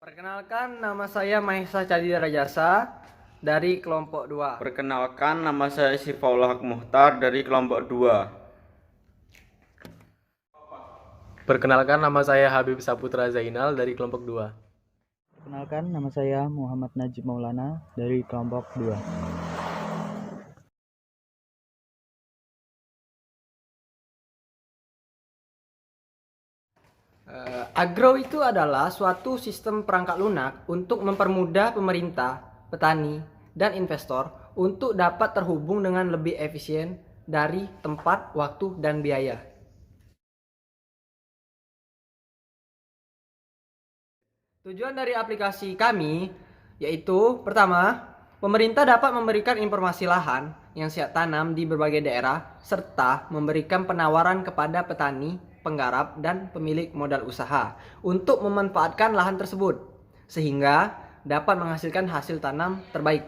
Perkenalkan, nama saya Mahesa Cadira Rajasa dari kelompok 2. Perkenalkan, nama saya Sifaullah Haq Muhtar dari kelompok 2. Perkenalkan, nama saya Habib Saputra Zainal dari kelompok 2. Perkenalkan, nama saya Muhammad Najib Maulana dari kelompok 2. Agro itu adalah suatu sistem perangkat lunak untuk mempermudah pemerintah, petani, dan investor untuk dapat terhubung dengan lebih efisien dari tempat, waktu, dan biaya. Tujuan dari aplikasi kami yaitu pertama, pemerintah dapat memberikan informasi lahan yang siap tanam di berbagai daerah serta memberikan penawaran kepada petani, penggarap, dan pemilik modal usaha untuk memanfaatkan lahan tersebut sehingga dapat menghasilkan hasil tanam terbaik.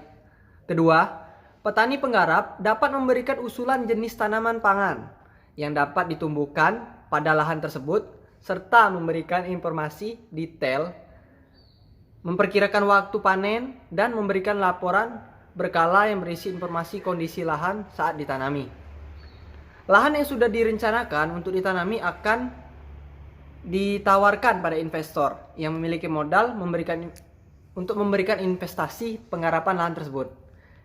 Kedua, petani penggarap dapat memberikan usulan jenis tanaman pangan yang dapat ditumbuhkan pada lahan tersebut serta memberikan informasi detail, memperkirakan waktu panen, dan memberikan laporan berkala yang berisi informasi kondisi lahan saat ditanami. Lahan yang sudah direncanakan untuk ditanami akan ditawarkan pada investor yang memiliki modal untuk memberikan investasi penggarapan lahan tersebut.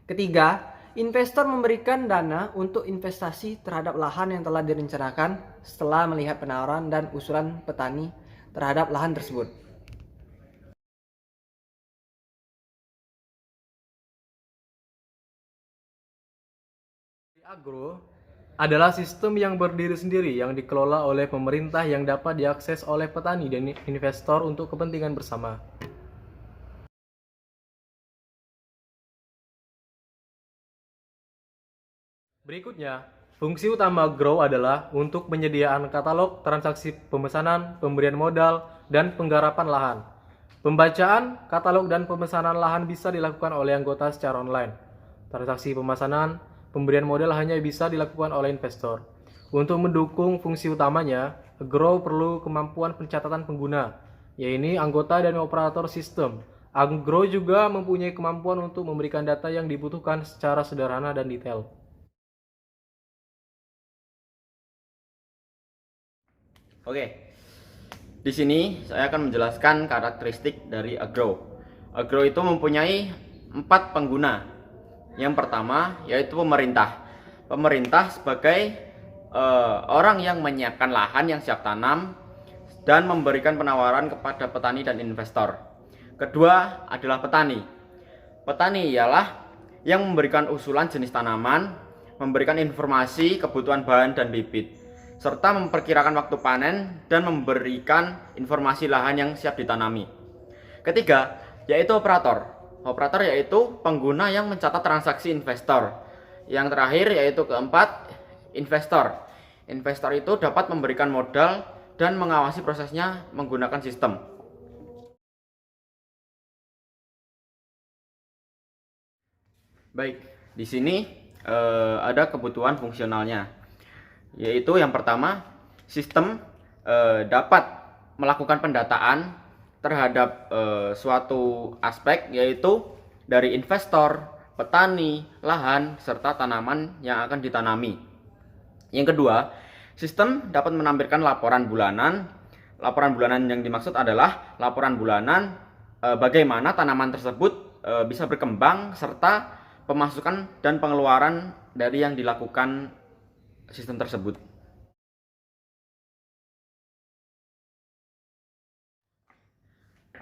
Ketiga, investor memberikan dana untuk investasi terhadap lahan yang telah direncanakan setelah melihat penawaran dan usulan petani terhadap lahan tersebut. Agro adalah sistem yang berdiri sendiri yang dikelola oleh pemerintah yang dapat diakses oleh petani dan investor untuk kepentingan bersama. Berikutnya, fungsi utama Grow adalah untuk penyediaan katalog transaksi pemesanan, pemberian modal, dan penggarapan lahan. Pembacaan, katalog, dan pemesanan lahan bisa dilakukan oleh anggota secara online. Transaksi pemesanan, pemberian modal hanya bisa dilakukan oleh investor. Untuk mendukung fungsi utamanya, Grow perlu kemampuan pencatatan pengguna, yaitu anggota dan operator sistem. Grow juga mempunyai kemampuan untuk memberikan data yang dibutuhkan secara sederhana dan detail. Oke, di sini saya akan menjelaskan karakteristik dari Agro. Agro itu mempunyai 4 pengguna. Yang pertama yaitu pemerintah. Pemerintah sebagai orang yang menyiapkan lahan yang siap tanam dan memberikan penawaran kepada petani dan investor. Kedua adalah petani. Petani ialah yang memberikan usulan jenis tanaman, memberikan informasi kebutuhan bahan dan bibit, serta memperkirakan waktu panen dan memberikan informasi lahan yang siap ditanami. Ketiga yaitu operator. Operator yaitu pengguna yang mencatat transaksi investor. Yang terakhir yaitu keempat, investor. Investor itu dapat memberikan modal dan mengawasi prosesnya menggunakan sistem. Baik, di sini ada kebutuhan fungsionalnya. Yaitu yang pertama, sistem dapat melakukan pendataan terhadap suatu aspek, yaitu dari investor, petani, lahan, serta tanaman yang akan ditanami. Yang kedua, sistem dapat menampilkan laporan bulanan. Laporan bulanan yang dimaksud adalah laporan bulanan bagaimana tanaman tersebut bisa berkembang, serta pemasukan dan pengeluaran dari yang dilakukan sistem tersebut.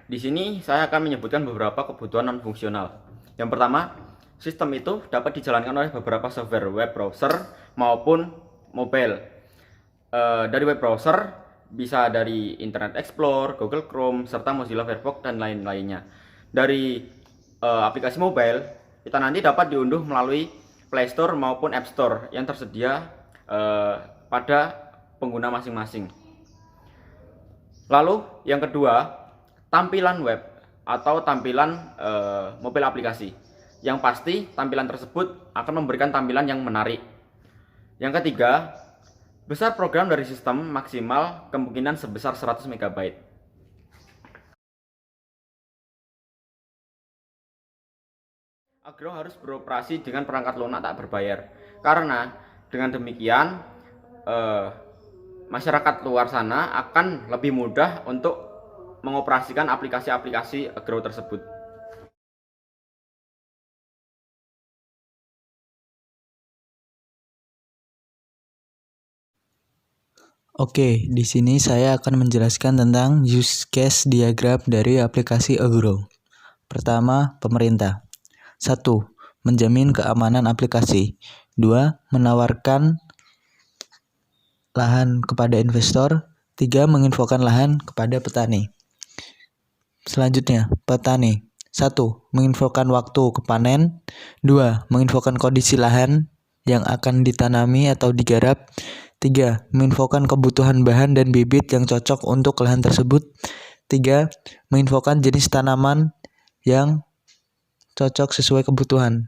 Di sini saya akan menyebutkan beberapa kebutuhan non fungsional. Yang pertama, sistem itu dapat dijalankan oleh beberapa software web browser maupun mobile. Dari web browser bisa dari Internet Explorer, Google Chrome, serta Mozilla Firefox dan lain-lainnya. Dari aplikasi mobile, kita nanti dapat diunduh melalui Play Store maupun App Store yang tersedia pada pengguna masing-masing. Lalu yang kedua, tampilan web atau tampilan mobil aplikasi. Yang pasti tampilan tersebut akan memberikan tampilan yang menarik. Yang ketiga, besar program dari sistem maksimal kemungkinan sebesar 100 MB. Agro harus beroperasi dengan perangkat lunak tak berbayar. Karena dengan demikian masyarakat luar sana akan lebih mudah untuk mengoperasikan aplikasi-aplikasi agro tersebut. Oke, di sini saya akan menjelaskan tentang use case diagram dari aplikasi Agro. Pertama, pemerintah. 1. Menjamin keamanan aplikasi. 2. Menawarkan lahan kepada investor. 3. Menginfokan lahan kepada petani. Selanjutnya, petani. 1. Menginfokan waktu kepanen. 2. Menginfokan kondisi lahan yang akan ditanami atau digarap. 3. Menginfokan kebutuhan bahan dan bibit yang cocok untuk lahan tersebut. 3. Menginfokan jenis tanaman yang cocok sesuai kebutuhan.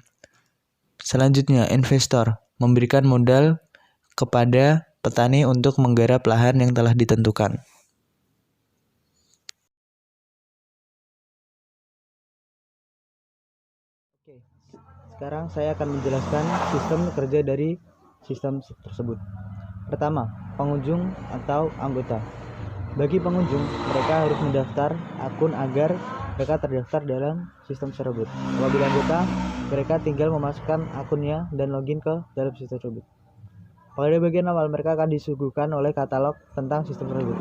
Selanjutnya, investor memberikan modal kepada petani untuk menggarap lahan yang telah ditentukan. Oke, sekarang saya akan menjelaskan sistem kerja dari sistem tersebut. Pertama, pengunjung atau anggota. Bagi pengunjung, mereka harus mendaftar akun agar mereka terdaftar dalam sistem tersebut. Apabila anggota, mereka tinggal memasukkan akunnya dan login ke dalam sistem tersebut. Pada bagian awal, mereka akan disuguhkan oleh katalog tentang sistem tersebut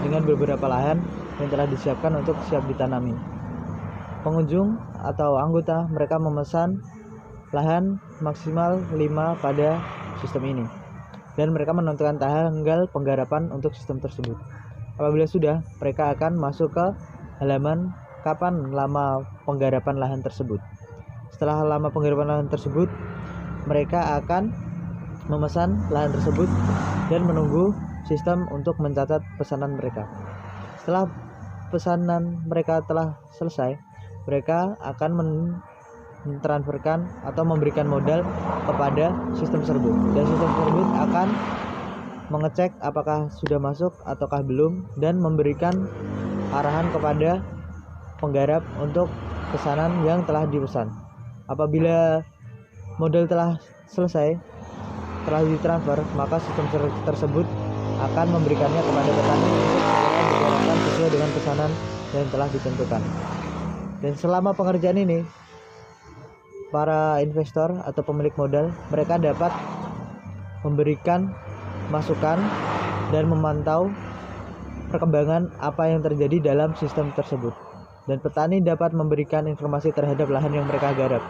dengan beberapa lahan yang telah disiapkan untuk siap ditanami. Pengunjung atau anggota, mereka memesan lahan maksimal 5 pada sistem ini. Dan mereka menentukan tanggal penggarapan untuk sistem tersebut. Apabila sudah, mereka akan masuk ke halaman kapan lama penggarapan lahan tersebut. Setelah lama penggarapan lahan tersebut, mereka akan memesan lahan tersebut dan menunggu sistem untuk mencatat pesanan mereka. Setelah pesanan mereka telah selesai, mereka akan mentransferkan atau memberikan modal kepada sistem tersebut, dan sistem tersebut akan mengecek apakah sudah masuk ataukah belum dan memberikan arahan kepada penggarap untuk pesanan yang telah dipesan. Apabila modal telah selesai, telah ditransfer, maka sistem tersebut akan memberikannya kepada petani untuk digarapkan sesuai dengan pesanan yang telah ditentukan. Dan selama pengerjaan ini, para investor atau pemilik modal, mereka dapat memberikan masukan dan memantau perkembangan apa yang terjadi dalam sistem tersebut. Dan petani dapat memberikan informasi terhadap lahan yang mereka garap.